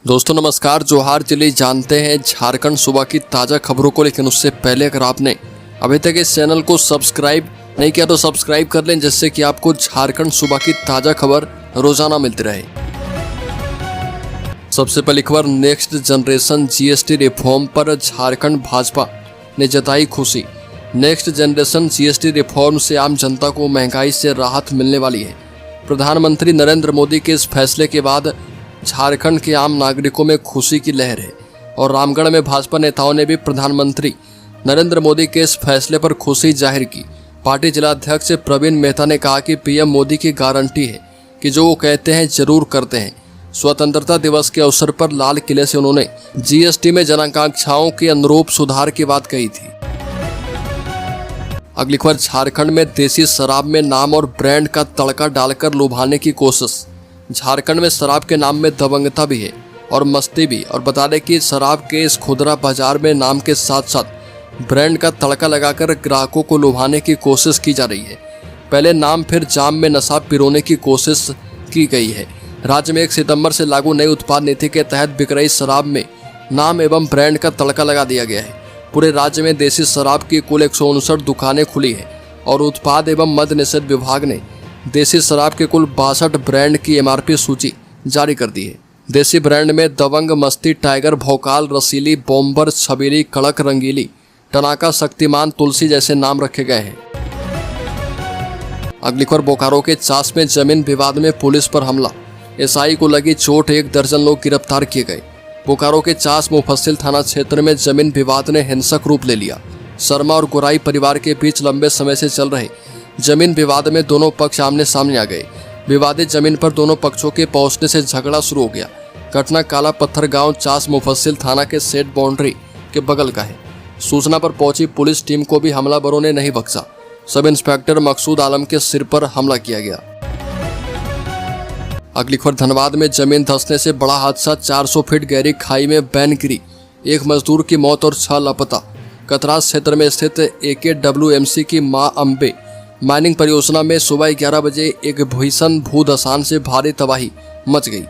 दोस्तों नमस्कार, जोहार। चलिए जानते हैं झारखंड सूबा की ताज़ा खबरों को, लेकिन उससे पहले अगर आपने अभी तक इस चैनल को सब्सक्राइब नहीं किया तो सब्सक्राइब कर लें, जिससे कि आपको झारखंड सूबा की ताज़ा खबर रोजाना मिलती रहे। सबसे पहली खबर, नेक्स्ट जनरेशन जीएसटी रिफॉर्म पर झारखंड भाजपा ने जताई खुशी। नेक्स्ट जनरेशन जीएसटी रिफॉर्म से आम जनता को महंगाई से राहत मिलने वाली है। प्रधानमंत्री नरेंद्र मोदी के इस फैसले के बाद झारखंड के आम नागरिकों में खुशी की लहर है और रामगढ़ में भाजपा नेताओं ने भी प्रधानमंत्री नरेंद्र मोदी के इस फैसले पर खुशी जाहिर की। पार्टी जिला अध्यक्ष प्रवीण मेहता ने कहा कि पीएम मोदी की गारंटी है कि जो वो कहते हैं जरूर करते हैं। स्वतंत्रता दिवस के अवसर पर लाल किले से उन्होंने जीएसटी में जनाकांक्षाओं के अनुरूप सुधार की बात कही थी। अगली खबर, झारखंड में देसी शराब में नाम और ब्रांड का तड़का डालकर लुभाने की कोशिश। झारखंड में शराब के नाम में दबंगता भी है और मस्ती भी। और बता दें कि शराब के इस खुदरा बाजार में नाम के साथ साथ ब्रांड का तड़का लगाकर ग्राहकों को लुभाने की कोशिश की जा रही है। पहले नाम फिर जाम में नशा पिरोने की कोशिश की गई है। राज्य में 1 सितंबर से लागू नई उत्पाद नीति के तहत बिक रही शराब में नाम एवं ब्रांड का तड़का लगा दिया गया है। पूरे राज्य में देसी शराब की कुल 159 दुकानें खुली है और उत्पाद एवं मद्य निषेध विभाग ने देसी शराब के कुल 62 ब्रांड की एमआरपी सूची जारी कर दी है। देसी ब्रांड में दबंग, मस्ती, टाइगर, भौकाल, रसीली, बॉम्बर, छबीली, कड़क, रंगीली, टनाका, शक्तिमान, तुलसी जैसे नाम रखे गए हैं। अगली खबर, बोकारो के चास में जमीन विवाद में पुलिस पर हमला। एसआई को लगी चोट, 1 दर्जन लोग गिरफ्तार किए गए। बोकारो के चास मुफस्सिल थाना क्षेत्र में जमीन विवाद ने हिंसक रूप ले लिया। शर्मा और गोराई परिवार के बीच लंबे समय से चल रहे जमीन विवाद में दोनों पक्ष आमने सामने आ गए। विवादित जमीन पर दोनों पक्षों के पहुंचने से झगड़ा शुरू हो गया। घटना काला पत्थर गांव चास मुफस्सिल थाना के सेट बाउंड्री के बगल का है। सूचना पर पहुंची पुलिस टीम को भी हमलावरों ने नहीं बख्शा। सब इंस्पेक्टर मकसूद आलम के सिर पर हमला किया गया। अगली खबर, धनबाद में जमीन धंसने से बड़ा हादसा। 400 फीट गहरी खाई में बैन गिरी, 1 मजदूर की मौत और 6 लापता। कतरास क्षेत्र में स्थित AKWMC की मां अम्बे माइनिंग परियोजना में सुबह 11 बजे एक भीषण भूधसान से भारी तबाही मच गई।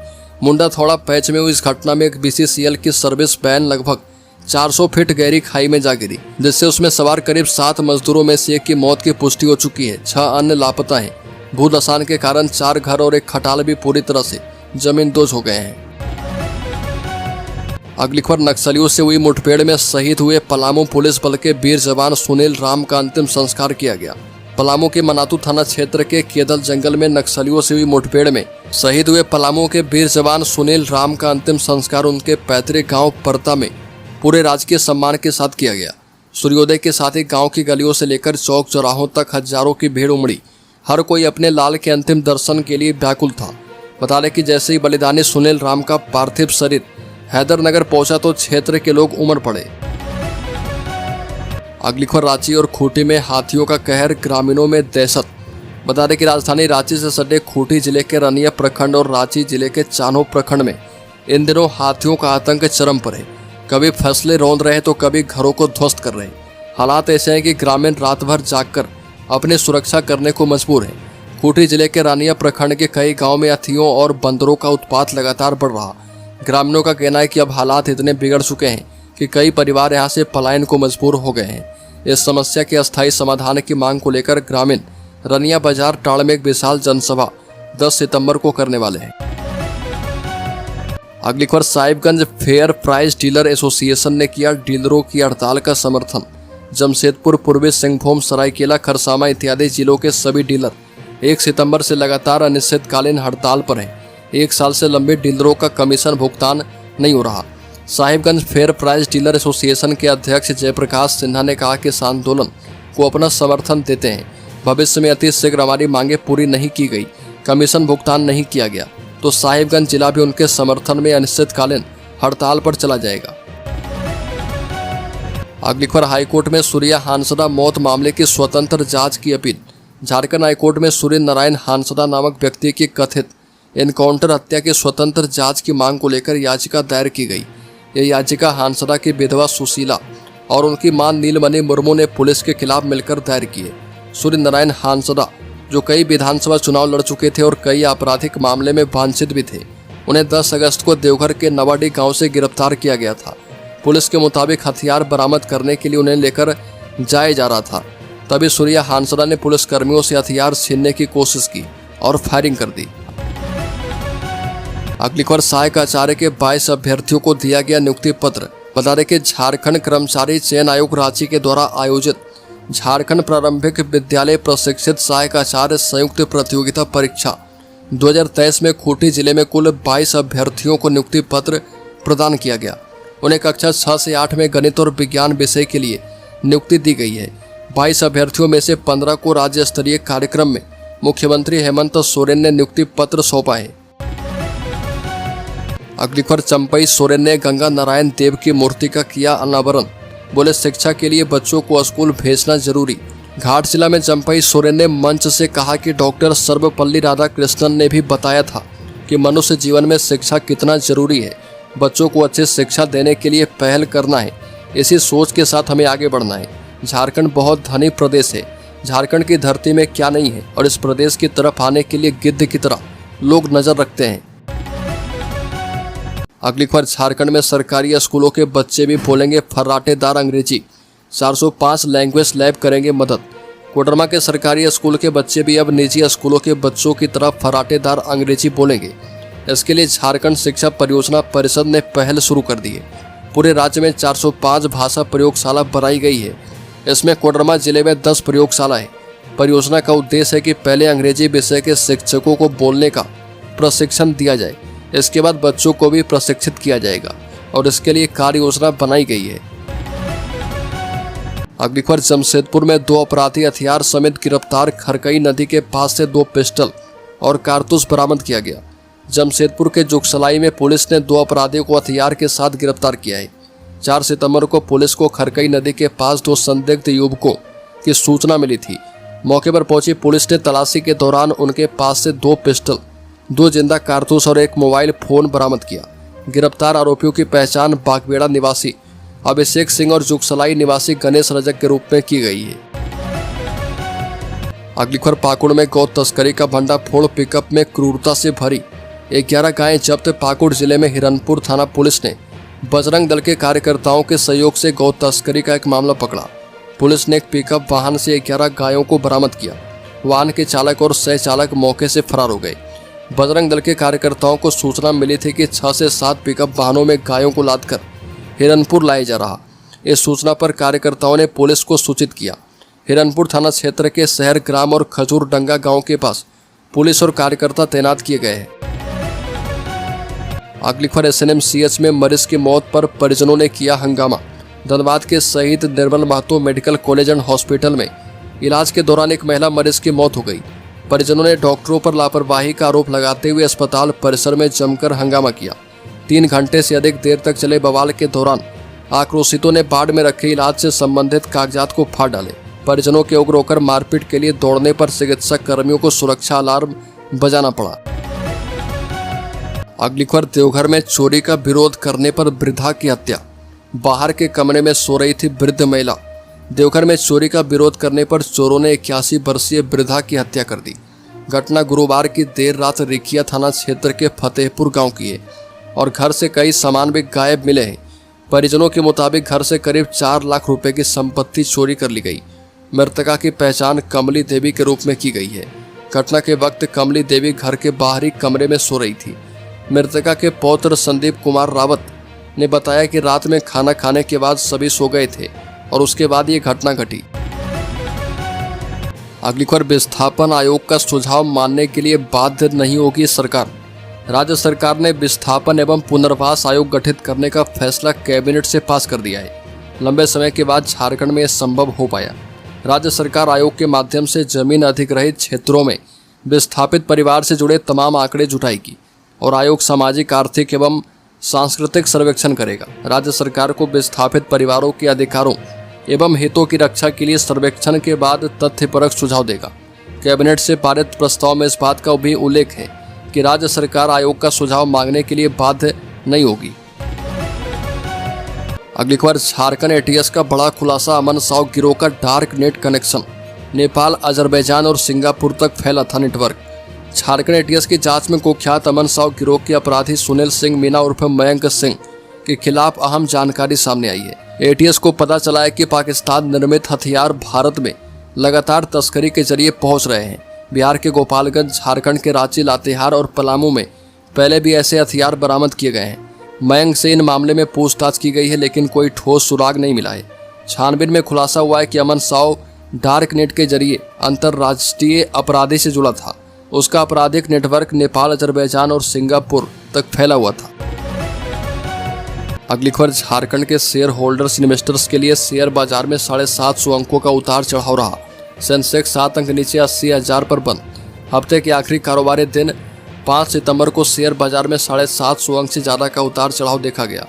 मुंडा थोड़ा पैच में हुई इस घटना में एक BCCL की सर्विस वैन लगभग 400 फीट गहरी खाई में जा गिरी, जिससे उसमें सवार करीब 7 मजदूरों में से 1 की मौत की पुष्टि हो चुकी है। 6 अन्य लापता हैं। भूधसान के कारण 4 घर और 1 खटाल भी पूरी तरह से जमींदोज हो गए हैं। अगली खबर, नक्सलियों से हुई मुठभेड़ में शहीद हुए पलामू पुलिस बल के वीर जवान सुनील राम का अंतिम संस्कार किया गया। पलामू के मनातू थाना क्षेत्र के केदल जंगल में नक्सलियों से हुई मुठभेड़ में शहीद हुए पलामू के वीर जवान सुनील राम का अंतिम संस्कार उनके पैतृक गांव परता में पूरे राजकीय सम्मान के साथ किया गया। सूर्योदय के साथ ही गांव की गलियों से लेकर चौक चौराहों तक हजारों की भीड़ उमड़ी। हर कोई अपने लाल के अंतिम दर्शन के लिए व्याकुल था। बता दें कि जैसे ही बलिदानी सुनील राम का पार्थिव शरीर हैदरनगर पहुंचा तो क्षेत्र के लोग उमड़ पड़े। अगली खबर, रांची और खूंटी में हाथियों का कहर, ग्रामीणों में दहशत। बता दें कि राजधानी रांची से सटे खूंटी जिले के रनिया प्रखंड और रांची जिले के चान्हो प्रखंड में इन दिनों हाथियों का आतंक चरम पर है। कभी फसलें रौंद रहे तो कभी घरों को ध्वस्त कर रहे। हालात ऐसे हैं कि ग्रामीण रात भर जागकर अपनी सुरक्षा करने को मजबूर है। खूंटी जिले के रानिया प्रखंड के कई गाँव में हाथियों और बंदरों का उत्पात लगातार बढ़ रहा। ग्रामीणों का कहना है कि अब हालात इतने बिगड़ चुके हैं कि कई परिवार यहां से पलायन को मजबूर हो गए हैं। इस समस्या के अस्थायी समाधान की मांग को लेकर ग्रामीण रनिया बाजार टाड़ में एक विशाल जनसभा 10 सितंबर को करने वाले हैं। अगली खबर, Sahibganj fair price dealer association ने किया डीलरों की हड़ताल का समर्थन। जमशेदपुर, पूर्वी सिंहभूम, सरायकेला, खरसावां इत्यादि जिलों के सभी डीलर 1 सितंबर से लगातार अनिश्चितकालीन हड़ताल पर हैं। 1 साल से लंबे डीलरों का कमीशन भुगतान नहीं हो रहा। Sahibganj fair price dealer association के अध्यक्ष जयप्रकाश सिन्हा ने कहा कि इस आंदोलन को अपना समर्थन देते हैं। भविष्य में अति शीघ्र हमारी मांगे पूरी नहीं की गई, कमीशन भुगतान नहीं किया गया तो साहिबगंज जिला भी उनके समर्थन में अनिश्चितकालीन हड़ताल पर चला जाएगा। अगली खबर, हाईकोर्ट में सूर्या हांसदा मौत मामले की स्वतंत्र जांच की अपील। झारखंड हाईकोर्ट में सूर्य नारायण हांसदा नामक व्यक्ति की कथित एनकाउंटर हत्या की स्वतंत्र जांच की मांग को लेकर याचिका दायर की गई। यह याचिका हांसदा की विधवा सुशीला और उनकी मां नीलमणि मुर्मू ने पुलिस के खिलाफ मिलकर दायर की है। सूर्य नारायण हांसदा जो कई विधानसभा चुनाव लड़ चुके थे और कई आपराधिक मामले में वांछित भी थे, उन्हें 10 अगस्त को देवघर के नवाडी गांव से गिरफ्तार किया गया था। पुलिस के मुताबिक हथियार बरामद करने के लिए उन्हें लेकर जाया जा रहा था। तभी सूर्या हांसदा ने पुलिस कर्मियों से हथियार छीनने की कोशिश की और फायरिंग कर दी। अगली खबर, सहायक आचार्य के 22 अभ्यर्थियों को दिया गया नियुक्ति पत्र। बता दें कि झारखंड कर्मचारी चयन आयोग रांची के द्वारा आयोजित झारखंड प्रारंभिक विद्यालय प्रशिक्षित सहायक आचार्य संयुक्त प्रतियोगिता परीक्षा 2023 में खूंटी जिले में कुल 22 अभ्यर्थियों को नियुक्ति पत्र प्रदान किया गया। उन्हें कक्षा 6 से 8 में गणित और विज्ञान विषय के लिए नियुक्ति दी गई है। 22 अभ्यर्थियों में से 15 को राज्य स्तरीय कार्यक्रम में मुख्यमंत्री हेमंत सोरेन ने नियुक्ति पत्र सौंपा है। अगली खबर, चंपई सोरेन ने गंगा नारायण देव की मूर्ति का किया अनावरण। बोले, शिक्षा के लिए बच्चों को स्कूल भेजना जरूरी। घाटशिला में चंपई सोरेन ने मंच से कहा कि डॉक्टर सर्वपल्ली राधाकृष्णन ने भी बताया था कि मनुष्य जीवन में शिक्षा कितना जरूरी है। बच्चों को अच्छी शिक्षा देने के लिए पहल करना है। इसी सोच के साथ हमें आगे बढ़ना है। झारखंड बहुत धनी प्रदेश है। झारखंड की धरती में क्या नहीं है और इस प्रदेश की तरफ आने के लिए गिद्ध की तरह लोग नजर रखते हैं। अगली खबर, झारखंड में सरकारी स्कूलों के बच्चे भी बोलेंगे फर्राटेदार अंग्रेजी। 405 लैंग्वेज लैब करेंगे मदद। कोडरमा के सरकारी स्कूल के बच्चे भी अब निजी स्कूलों के बच्चों की तरह फर्राटेदार अंग्रेजी बोलेंगे। इसके लिए झारखंड शिक्षा परियोजना परिषद ने पहल शुरू कर दी है। पूरे राज्य में 405 भाषा प्रयोगशाला बनाई गई है। इसमें कोडरमा जिले में 10 प्रयोगशाला है। परियोजना का उद्देश्य है कि पहले अंग्रेजी विषय के शिक्षकों को बोलने का प्रशिक्षण दिया जाए। इसके बाद बच्चों को भी प्रशिक्षित किया जाएगा और इसके लिए कार्य योजना बनाई गई है। अगली खबर, जमशेदपुर में 2 अपराधी हथियार समेत गिरफ्तार। खरकई नदी के पास से 2 पिस्टल और कारतूस बरामद किया गया। जमशेदपुर के जुगसलाई में पुलिस ने 2 अपराधियों को हथियार के साथ गिरफ्तार किया है। 4 सितंबर को पुलिस को खरकई नदी के पास 2 संदिग्ध युवकों की सूचना मिली थी। मौके पर पहुंची पुलिस ने तलाशी के दौरान उनके पास से 2 पिस्टल, 2 जिंदा कारतूस और 1 मोबाइल फोन बरामद किया। गिरफ्तार आरोपियों की पहचान बागबेड़ा निवासी अभिषेक सिंह और जुगसलाई निवासी गणेश रजक के रूप में की गई है। अगली खबर, पाकुड़ में गौ तस्करी का भंडाफोड़। पिकअप में क्रूरता से भरी 11 गायें जब्त। पाकुड़ जिले में हिरनपुर थाना पुलिस ने बजरंग दल के कार्यकर्ताओं के सहयोग से गौ तस्करी का एक मामला पकड़ा। पुलिस ने एक पिकअप वाहन से 11 गायों को बरामद किया। वाहन के चालक और सह चालक मौके से फरार हो गए। बजरंग दल के कार्यकर्ताओं को सूचना मिली थी कि 6 से 7 पिकअप वाहनों में गायों को लादकर हिरनपुर लाया जा रहा। इस सूचना पर कार्यकर्ताओं ने पुलिस को सूचित किया। हिरनपुर थाना क्षेत्र के शहर ग्राम और खजूर डंगा गांव के पास पुलिस और कार्यकर्ता तैनात किए गए हैं। अगली खबर, SNMCH में मरीज की मौत पर परिजनों ने किया हंगामा। धनबाद के शहीद Nirmal Mahato medical college and hospital में इलाज के दौरान एक महिला मरीज की मौत हो गई। परिजनों ने डॉक्टरों पर लापरवाही का आरोप लगाते हुए अस्पताल परिसर में जमकर हंगामा किया। 3 घंटे से अधिक देर तक चले बवाल के दौरान आक्रोशितों ने बाढ़ में रखे इलाज से संबंधित कागजात को फाड़ डाले। परिजनों के उग्र होकर मारपीट के लिए दौड़ने पर चिकित्सा कर्मियों को सुरक्षा अलार्म बजाना पड़ा। अगली खबर, देवघर में चोरी का विरोध करने पर वृद्धा की हत्या। बाहर के कमरे में सो रही थी वृद्ध महिला। देवघर में चोरी का विरोध करने पर चोरों ने 81 वर्षीय वृद्धा की हत्या कर दी। घटना गुरुवार की देर रात रिखिया थाना क्षेत्र के फतेहपुर गांव की है और घर से कई सामान भी गायब मिले हैं। परिजनों के मुताबिक घर से करीब 4 लाख रुपए की संपत्ति चोरी कर ली गई। मृतका की पहचान कमली देवी के रूप में की गई है। घटना के वक्त कमली देवी घर के बाहरी कमरे में सो रही थी। मृतका के पौत्र संदीप कुमार रावत ने बताया कि रात में खाना खाने के बाद सभी सो गए थे और उसके बाद ये घटना घटी। अगली खबर, विस्थापन आयोग का सुझाव मानने के लिए बाध्य नहीं होगी सरकार। राज्य सरकार ने विस्थापन एवं पुनर्वास आयोग गठित करने का फैसला कैबिनेट से पास कर दिया है। लंबे समय के बाद झारखंड में यह संभव हो पाया। राज्य सरकार आयोग के माध्यम से जमीन अधिग्रहित क्षेत्रों में विस्थापित परिवार से जुड़े तमाम आंकड़े जुटाएगी और आयोग सामाजिक, आर्थिक एवं सांस्कृतिक सर्वेक्षण करेगा। राज्य सरकार को विस्थापित परिवारों के अधिकारों एवं हितों की रक्षा के लिए सर्वेक्षण के बाद तथ्यपरक सुझाव देगा। कैबिनेट से पारित प्रस्ताव में इस बात का भी उल्लेख है कि राज्य सरकार आयोग का सुझाव मांगने के लिए बाध्य नहीं होगी। अगली खबर, झारखंड ATS का बड़ा खुलासा। अमन साव गिरोह का dark net connection Nepal, Azerbaijan और सिंगापुर तक फैला था नेटवर्क। झारखंड एटीएस की जांच में कुख्यात अमन साव गिरोह के अपराधी सुनील सिंह मीना उर्फ मयंक सिंह के खिलाफ अहम जानकारी सामने आई है। एटीएस को पता चला है कि पाकिस्तान निर्मित हथियार भारत में लगातार तस्करी के जरिए पहुंच रहे हैं। बिहार के गोपालगंज, झारखंड के रांची, लातेहार और पलामू में पहले भी ऐसे हथियार बरामद किए गए हैं। मयंक से इन मामले में पूछताछ की गई है, लेकिन कोई ठोस सुराग नहीं मिला है। छानबीन में खुलासा हुआ है कि अमन साव डार्क नेट के जरिए अंतर्राष्ट्रीय अपराधी से जुड़ा था। उसका आपराधिक नेटवर्क नेपाल, अजरबैजान और सिंगापुर तक फैला हुआ था। अगली खबर, झारखंड के शेयर होल्डर्स इन्वेस्टर्स के लिए शेयर बाजार में 750 अंकों का उतार चढ़ाव रहा। सेंसेक्स 7 अंक नीचे 80,000 पर बंद। हफ्ते के आखिरी कारोबारी दिन 5 सितंबर को शेयर बाजार में 750 अंक से ज़्यादा का उतार चढ़ाव देखा गया।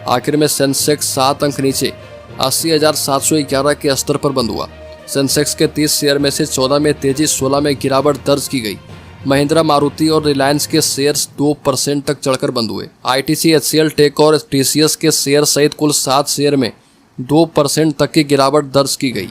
आखिर में सेंसेक्स 7 अंक नीचे 80,711 के स्तर पर बंद हुआ। सेंसेक्स के 30 शेयर में से 14 में तेजी, 16 में गिरावट दर्ज की गई। महिंद्रा, मारुति और रिलायंस के शेयर्स 2% तक चढ़कर बंद हुए। आईटीसी, एचसीएल टेक और टीसीएस के शेयर सहित कुल 7 शेयर में 2% तक की गिरावट दर्ज की गई।